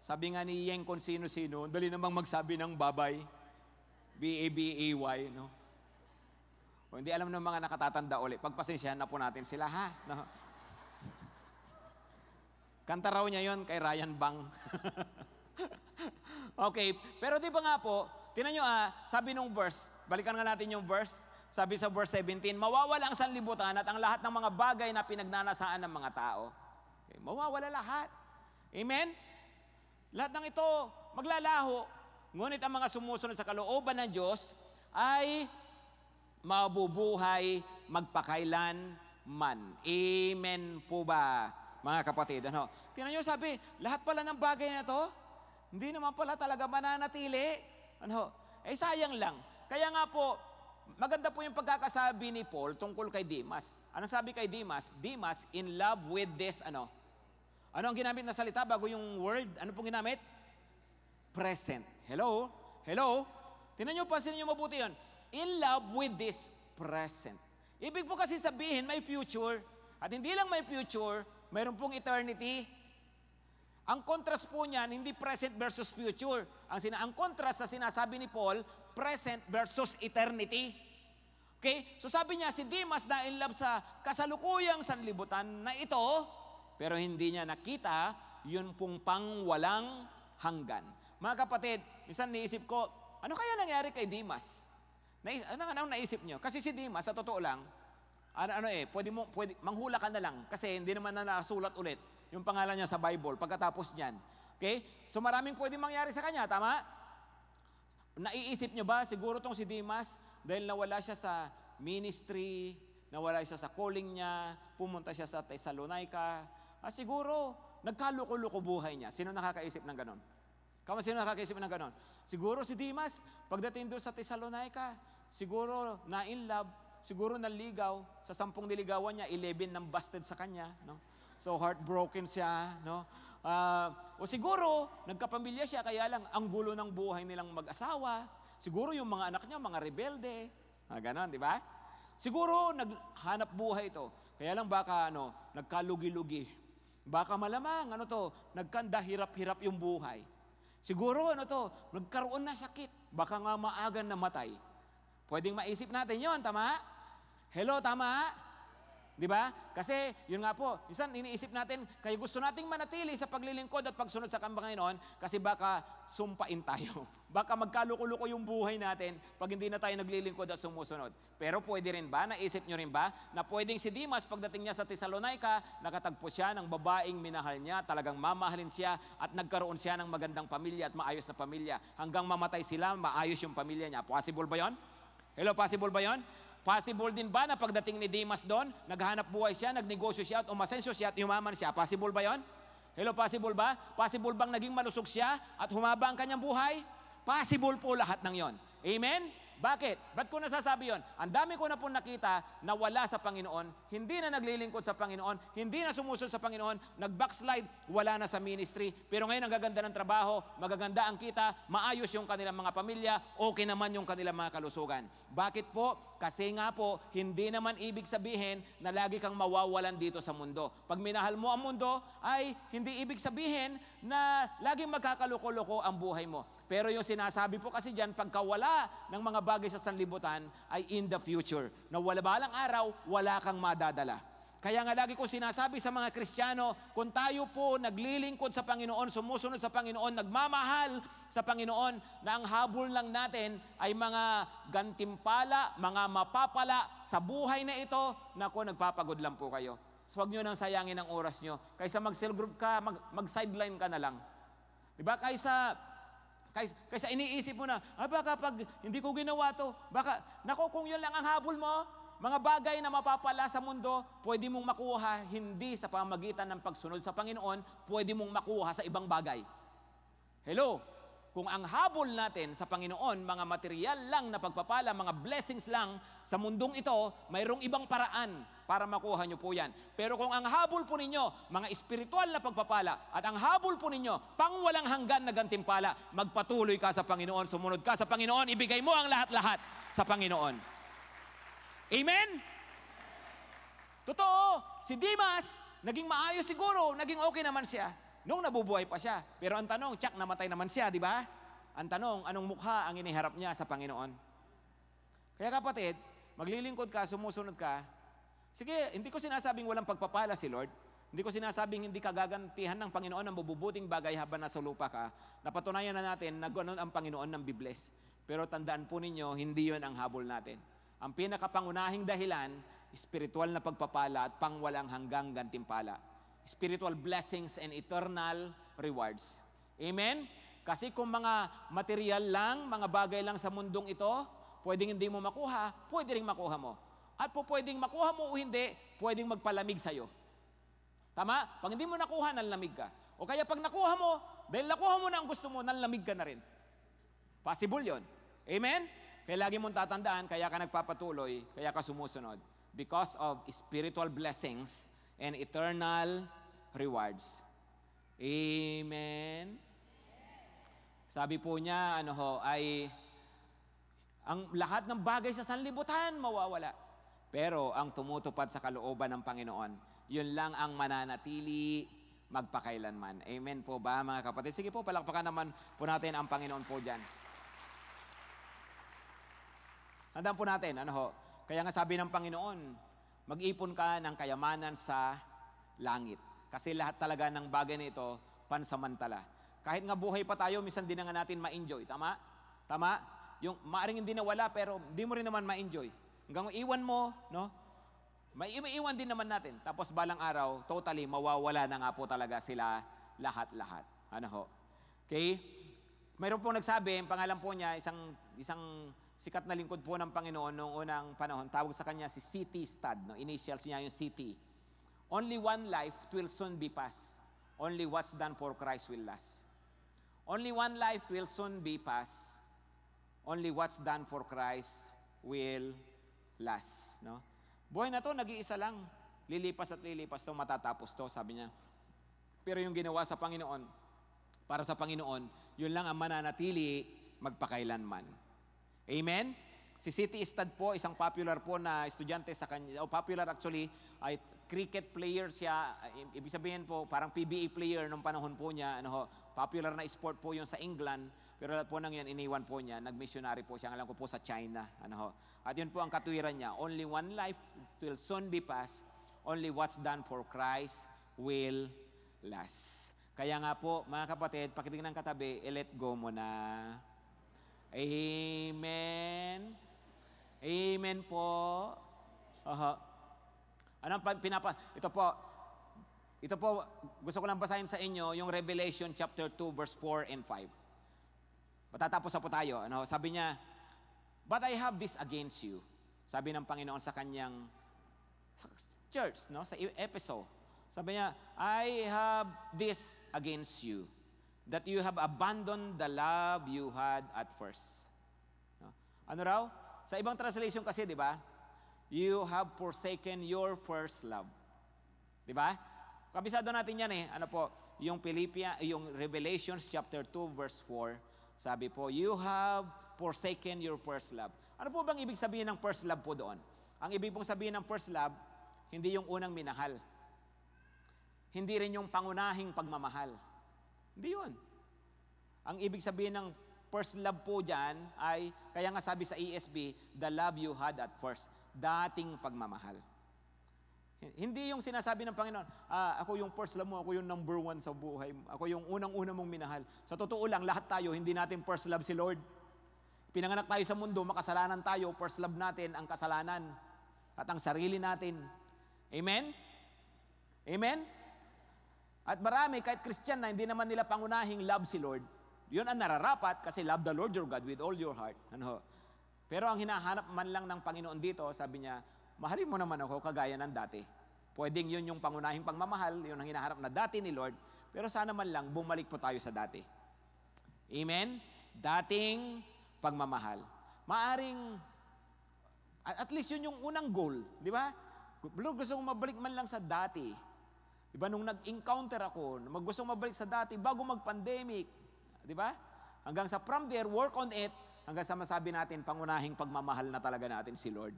Sabi nga ni Yeng kung sino-sino, dali namang magsabi ng babay. B-A-B-A-Y, no? O hindi alam ng mga nakatatanda ulit. Pagpasensyahan na po natin sila, ha? No? Kanta raw niya yon kay Ryan Bang. Okay, pero di ba nga po, tinan nyo sabi nung verse, balikan nga natin yung verse, sabi sa verse 17, mawawala ang sanlibutan at ang lahat ng mga bagay na pinagnanasaan ng mga tao. Okay, mawawala lahat. Amen? Lahat ng ito maglalaho, ngunit ang mga sumusunod sa kalooban ng Diyos ay mabubuhay magpakailan man. Amen po ba, mga kapatid? Tingnan nyo, sabi, lahat pala ng bagay na to, hindi naman pala talaga mananatili. Sayang lang. Kaya nga po, maganda po yung pagkakasabi ni Paul tungkol kay Demas. Anong sabi kay Demas? Demas, in love with this, Ano ang ginamit na salita bago yung word? Ano pong ginamit? Present. Hello? Hello? Tingnan nyo, pansinin nyo mabuti yun. In love with this present. Ibig po kasi sabihin, may future. At hindi lang may future, mayroon pong eternity. Ang contrast po niyan, hindi present versus future. Ang contrast sa sinasabi ni Paul, present versus eternity. Okay? So sabi niya, si Demas na in love sa kasalukuyang sanlibutan na ito, pero hindi niya nakita yun pong pangwalang hanggan. Mga kapatid, minsan naisip ko, ano kaya nangyari kay Demas? Anong naisip niyo? Kasi si Demas, sa totoo lang, pwede manghula ka na lang kasi hindi naman na nasulat ulit yung pangalan niya sa Bible pagkatapos niyan. Okay? So maraming pwede mangyari sa kanya, tama? Naiisip niyo ba, siguro tong si Demas, dahil nawala siya sa ministry, nawala siya sa calling niya, pumunta siya sa Thessalonica, siguro, nagkaluko-luko buhay niya. Sino nakakaisip ng ganon? Sino nakakaisip ng ganon? Siguro si Demas, pagdating doon sa Thessalonica, siguro na-in love, siguro naligaw, sa 10 niligawan niya, 11 nang busted sa kanya. No? So heartbroken siya. No? O siguro, nagkapamilya siya, kaya lang ang gulo ng buhay nilang mag-asawa. Siguro yung mga anak niya, mga rebelde. Ganon, di ba? Siguro, naghanap buhay ito. Kaya lang baka, nagkalugi-lugi. Baka malamang, nagkanda hirap-hirap yung buhay. Siguro, nagkaroon na sakit. Baka nga maagang namatay. Pwedeng maisip natin yon, tama? Hello, tama? Di ba? Kasi, yun nga po, minsan iniisip natin, kaya gusto nating manatili sa paglilingkod at pagsunod sa Panginoon kasi baka sumpain tayo. Baka magkaluko-luko yung buhay natin pag hindi na tayo naglilingkod at sumusunod. Pero pwede rin ba, naisip nyo rin ba, na pwedeng si Demas pagdating niya sa Thessalonica, nakatagpo siya ng babaeng minahal niya, talagang mamahalin siya at nagkaroon siya ng magandang pamilya at maayos na pamilya. Hanggang mamatay sila, maayos yung pamilya niya. Possible ba yon? Hello, possible ba yon? Possible din ba na pagdating ni Demas doon, naghanap buhay siya, nagnegosyo siya, at umasenso siya at yumaman siya? Possible ba yon? Hello, possible ba? Possible bang naging malusog siya at humaba ang kanyang buhay? Possible po lahat ng yon. Amen? Bakit? Ba't ko nasasabi yon? Ang dami ko na po nakita na wala sa Panginoon, hindi na naglilingkod sa Panginoon, hindi na sumusunod sa Panginoon, nag-backslide, wala na sa ministry. Pero ngayon ang gaganda ng trabaho, magaganda ang kita, maayos yung kanilang mga pamilya, okay naman yung kanilang mga kalusugan. Bakit po? Kasi nga po, hindi naman ibig sabihin na lagi kang mawawalan dito sa mundo. Pag minahal mo ang mundo, ay hindi ibig sabihin na laging magkakaluko-luko ang buhay mo. Pero yung sinasabi po kasi dyan, pagkawala ng mga bagay sa sanlibutan ay in the future. Na wala balang araw, wala kang madadala. Kaya nga lagi ko sinasabi sa mga Kristiyano, kung tayo po naglilingkod sa Panginoon, sumusunod sa Panginoon, nagmamahal sa Panginoon, na ang habol lang natin ay mga gantimpala, mga mapapala sa buhay na ito, naku, nagpapagod lang po kayo. So, huwag nyo nang sayangin ang oras nyo. Kaysa mag-cell group ka, mag-sideline ka na lang. Diba? Kaysa iniisip mo na, baka pag hindi ko ginawa to, baka, naku, kung yun lang ang habol mo, mga bagay na mapapala sa mundo, pwede mong makuha hindi sa pamamagitan ng pagsunod sa Panginoon, pwede mong makuha sa ibang bagay. Hello? Kung ang habol natin sa Panginoon, mga material lang na pagpapala, mga blessings lang sa mundong ito, mayroong ibang paraan para makuha nyo po yan. Pero kung ang habol po ninyo, mga espiritual na pagpapala, at ang habol po ninyo, pang walang hanggan na gantimpala, magpatuloy ka sa Panginoon, sumunod ka sa Panginoon, ibigay mo ang lahat-lahat sa Panginoon. Amen? Totoo, si Demas, naging maayos siguro, naging okay naman siya. Nung nabubuhay pa siya. Pero ang tanong, tsak, namatay naman siya, di ba? Ang tanong, anong mukha ang iniharap niya sa Panginoon? Kaya kapatid, maglilingkod ka, sumusunod ka, sige, hindi ko sinasabing walang pagpapala si Lord. Hindi ko sinasabing hindi ka gagantihan ng Panginoon ng mabubuting bagay habang nasa lupa ka. Napatunayan na natin na ganoon ang Panginoon ng bibless. Pero tandaan po ninyo, hindi yon ang habol natin. Ang pinakapangunahing dahilan, spiritual na pagpapala at pangwalang hanggang gantimpala. Spiritual blessings and eternal rewards. Amen? Kasi kung mga material lang, mga bagay lang sa mundong ito, pwedeng hindi mo makuha, pwede rin makuha mo. At po pwedeng makuha mo o hindi, pwedeng magpalamig sa'yo. Tama? Pag hindi mo nakuha, nanlamig ka. O kaya pag nakuha mo, dahil nakuha mo na ang gusto mo, nanlamig ka na rin. Possible yon. Amen? Kaya lagi mong tatandaan, kaya ka nagpapatuloy, kaya ka sumusunod. Because of spiritual blessings and eternal rewards. Amen? Sabi po niya, ay ang lahat ng bagay sa sanlibutan mawawala. Pero ang tumutupad sa kalooban ng Panginoon, yun lang ang mananatili magpakailanman. Amen po ba, mga kapatid? Sige po, palakpakan naman po natin ang Panginoon po dyan. Tandaan po natin, ano ho? Kaya nga sabi ng Panginoon, mag-ipon ka ng kayamanan sa langit. Kasi lahat talaga ng bagay na ito, pansamantala. Kahit nga buhay pa tayo, minsan din na nga natin ma-enjoy. Tama? Tama? Yung maaring hindi nawala, pero hindi mo rin naman ma-enjoy. Hanggang iwan mo, no? May iwan din naman natin. Tapos balang araw, totally, mawawala na nga po talaga sila lahat-lahat. Ano ho? Okay? Mayroon po nagsabi, ang pangalan po niya, isang sikat na lingkod po ng Panginoon noong unang panahon. Tawag sa kanya si C.T. Studd. No? Initials niya yung C.T. Only one life will soon be past. Only what's done for Christ will last. Only one life will soon be past. Only what's done for Christ will last. No? Buhay na to, nag-iisa lang. Lilipas at lilipas to, matatapos to, sabi niya. Pero yung ginawa sa Panginoon, para sa Panginoon, yun lang ang mananatili magpakailanman. Amen? Si C.T. Studd po, isang popular po na estudyante sa kanya, o popular actually, ay cricket player siya. Ibig sabihin po, parang PBA player nung panahon po niya. Ano ho, popular na sport po yun sa England. Pero lahat po nang yan, iniwan po niya. Nag-missionary po siya, alam ko po sa China. Ano ho. At yun po ang katuwiran niya. Only one life will soon be past. Only what's done for Christ will last. Kaya nga po, mga kapatid, pakitingin ng katabi, let go mo na. Amen. Amen po. Ito po, gusto ko lang basahin sa inyo yung Revelation chapter 2 verse 4 and 5. Matatapos na po tayo. Ano? Sabi niya, but I have this against you. Sabi ng Panginoon sa kanyang church, no? Sa Epheso. Sabi niya, I have this against you, that you have abandoned the love you had at first. No? Ano raw? Sa ibang translation kasi, di ba? You have forsaken your first love. Di ba? Kabisado natin yan eh. Ano po? Yung Revelations chapter 2 verse 4, sabi po, you have forsaken your first love. Ano po bang ibig sabihin ng first love po doon? Ang ibig pong sabihin ng first love, hindi yung unang minahal. Hindi rin yung pangunahing pagmamahal. Hindi yun. Ang ibig sabihin ng first love po dyan ay, kaya nga sabi sa ESV, the love you had at first. Dating pagmamahal. Hindi yung sinasabi ng Panginoon, ako yung first love mo, ako yung number one sa buhay mo, ako yung unang-una mong minahal. Sa totoo lang, lahat tayo, hindi natin first love si Lord. Pinanganak tayo sa mundo, makasalanan tayo, first love natin ang kasalanan at ang sarili natin. Amen? Amen? At marami, kahit Christian na, hindi naman nila pangunahing love si Lord. Yun ang nararapat kasi love the Lord your God with all your heart. Ano? Pero ang hinahanap man lang ng Panginoon dito, sabi niya, mahalin mo naman ako kagaya ng dati. Pwedeng yun yung pangunahing pagmamahal, yun ang hinahanap na dati ni Lord, pero sana man lang bumalik po tayo sa dati. Amen? Dating pagmamahal. Maaring, at least yun yung unang goal, di ba? Lord, gusto kong mabalik man lang sa dati. Di ba, nung nag-encounter ako, gusto kong mabalik sa dati bago mag-pandemic, di ba? Hanggang sa from there, work on it, hanggang sa masabi natin, pangunahing pagmamahal na talaga natin si Lord.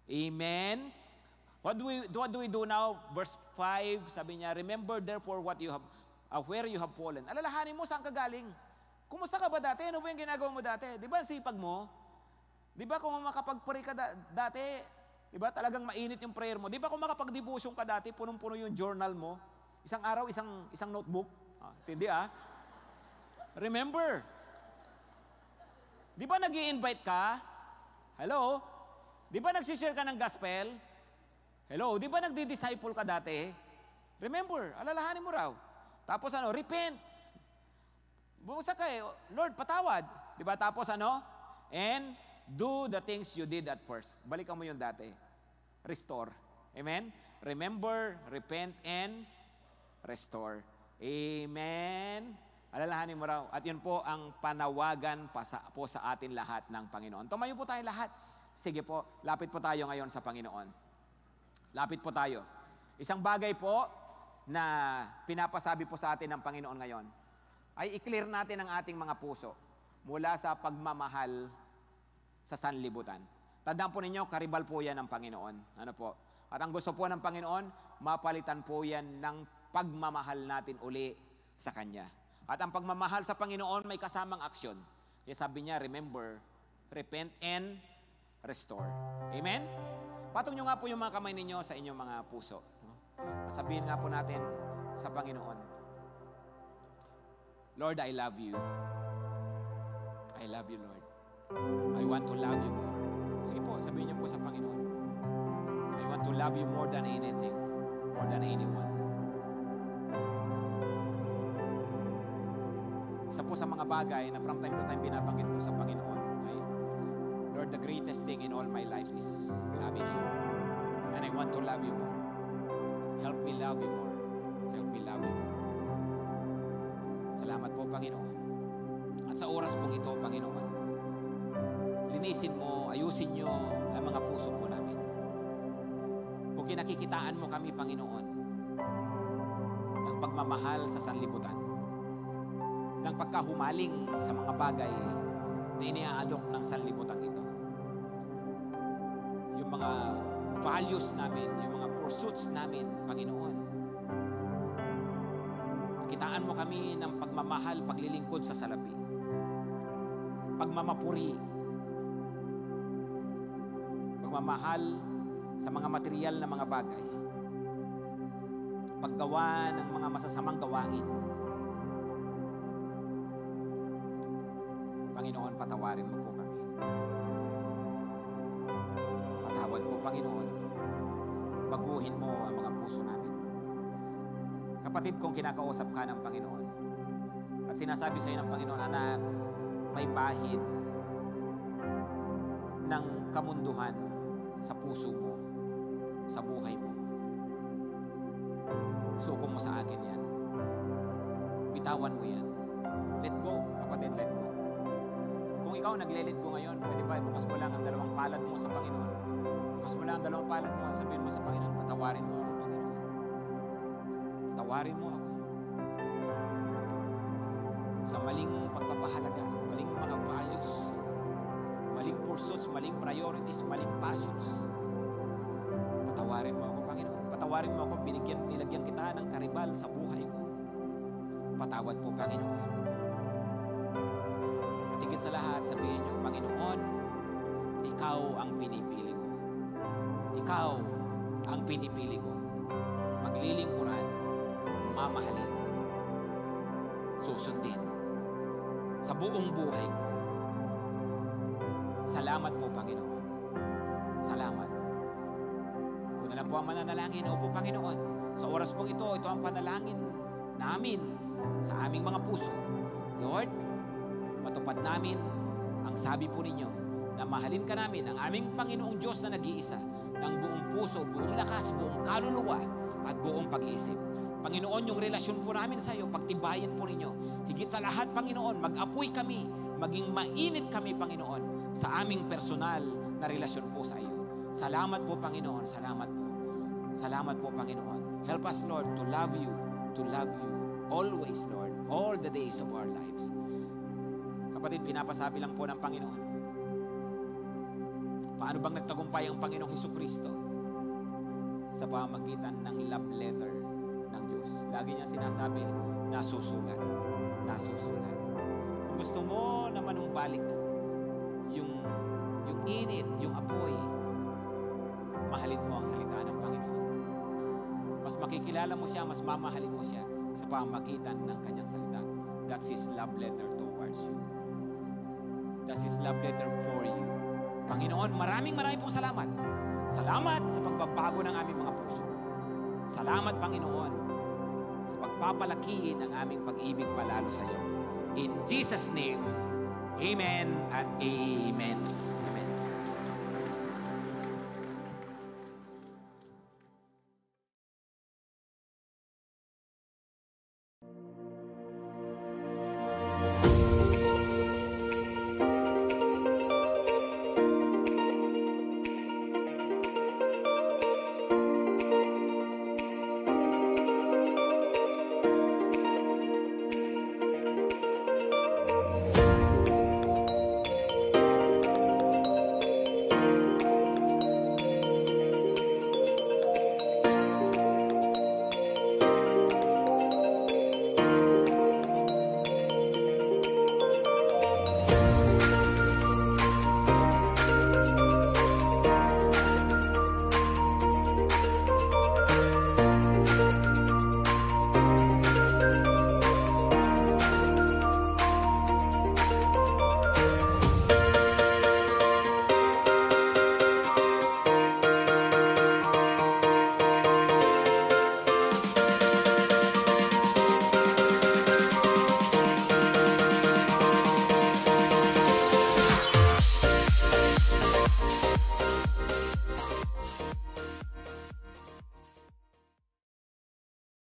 Amen? What do we do now? Verse 5, sabi niya, remember therefore what you have, where you have fallen. Alalahanin mo, saan ka galing? Kumusta ka ba dati? Ano ba yung ginagawa mo dati? Di ba sipag mo? Di ba kung makapag-pray ka dati, di ba talagang mainit yung prayer mo? Di ba kung makapag-devotion ka dati, punong-puno yung journal mo? Isang araw, isang notebook? Hindi Remember? Di ba nag-i-invite ka? Hello? Di ba nagsishare ka ng gospel? Hello? Di ba nagdi-disciple ka dati? Remember, alalahanin mo raw. Tapos repent. Bumagsak ka Lord, patawad. Di ba? Tapos and do the things you did at first. Balikan mo yung dati. Restore. Amen? Remember, repent, and restore. Amen? Alalahanin mo raw. At yun po ang panawagan po sa atin lahat ng Panginoon. Tumayo po tayo lahat. Sige po, lapit po tayo ngayon sa Panginoon. Lapit po tayo. Isang bagay po na pinapasabi po sa atin ng Panginoon ngayon ay i-clear natin ang ating mga puso mula sa pagmamahal sa sanlibutan. Tandaan po ninyo, karibal po yan ng Panginoon. Ano po? At ang gusto po ng Panginoon, mapalitan po yan ng pagmamahal natin uli sa Kanya. At ang pagmamahal sa Panginoon may kasamang aksyon. Kaya sabi niya, remember, repent and restore. Amen? Patong nyo nga po yung mga kamay ninyo sa inyong mga puso. At sabihin nga po natin sa Panginoon, Lord, I love you. I love you, Lord. I want to love you more. Sige po, sabihin niyo po sa Panginoon, I want to love you more than anything, more than anyone. Isa po sa mga bagay na from time to time binabanggit ko sa Panginoon ay, Lord, the greatest thing in all my life is loving you. And I want to love you more. Help me love you more. Help me love you more. Salamat po, Panginoon. At sa oras pong ito, Panginoon, linisin mo, ayusin nyo ang mga puso po namin. Kung kinakikitaan mo kami, Panginoon, ng pagmamahal sa sanlibutan, ng pagkahumaling sa mga bagay na iniaalok ng sanlibutan ito. Yung mga values namin, yung mga pursuits namin, Panginoon. Kitaan mo kami ng pagmamahal, paglilingkod sa salapi. Pagmamapuri. Pagmamahal sa mga material na mga bagay. Paggawa ng mga masasamang gawain. Panginoon, patawarin mo po kami. Patawad po, Panginoon. Baguhin mo ang mga puso namin. Kapatid, kung kinakausap ka ng Panginoon at sinasabi sa iyo ng Panginoon, anak, may bahid ng kamunduhan sa puso mo, sa buhay mo. Suko mo sa akin yan. Bitawan mo yan. Let go, kapatid, let go. Kung ikaw nagle-let go ngayon, pwede ba bukas mo lang ang dalawang palad mo sa Panginoon? Bukas mo lang ang dalawang palad mo at sabihin mo sa Panginoon, patawarin mo ako, Panginoon. Patawarin mo ako. Sa maling pagpapahalaga, maling mga values, maling pursuits, maling priorities, maling passions. Patawarin mo ako, Panginoon. Patawarin mo ako, nilagyan kita ng karibal sa buhay ko. Patawad po, Panginoon. At higit sa lahat, sabihin niyo, Panginoon, ikaw ang pinipili ko. Ikaw ang pinipili ko. Paglilingkuran, mamahalin, susundin sa buong buhay ko. Salamat po, Panginoon. Salamat. Kung na lang po ang mananalangin, opo, Panginoon. Sa oras pong ito ang panalangin namin sa aming mga puso. Lord, matupad namin ang sabi po ninyo na mahalin ka namin ang aming Panginoong Diyos na nag-iisa ng buong puso, buong lakas, buong kaluluwa at buong pag-iisip. Panginoon, yung relasyon po namin sa iyo, pagtibayin po ninyo. Higit sa lahat, Panginoon, mag-apoy kami, maging mainit kami, Panginoon, sa aming personal na relasyon po sa iyo. Salamat po, Panginoon. Salamat po. Salamat po, Panginoon. Help us, Lord, to love you always, Lord, all the days of our lives. Kapatid, pinapasabi lang po ng Panginoon. Paano bang nagtagumpay ang Panginoong Hesukristo? Sa pamagitan ng love letter ng Diyos. Lagi niya sinasabi, nasusulat. Nasusulat. Kung gusto mo na manumbalik yung init, yung apoy, mahalin mo ang salita ng Panginoon. Mas makikilala mo siya, mas mamahalin mo siya sa pamagitan ng kanyang salita. That's His love letter towards you. That's His love letter for you. Panginoon, maraming pong salamat. Salamat sa pagbabago ng aming mga puso. Salamat, Panginoon, sa pagpapalaki ng aming pag-ibig palalo sa iyo. In Jesus' name, Amen at Amen.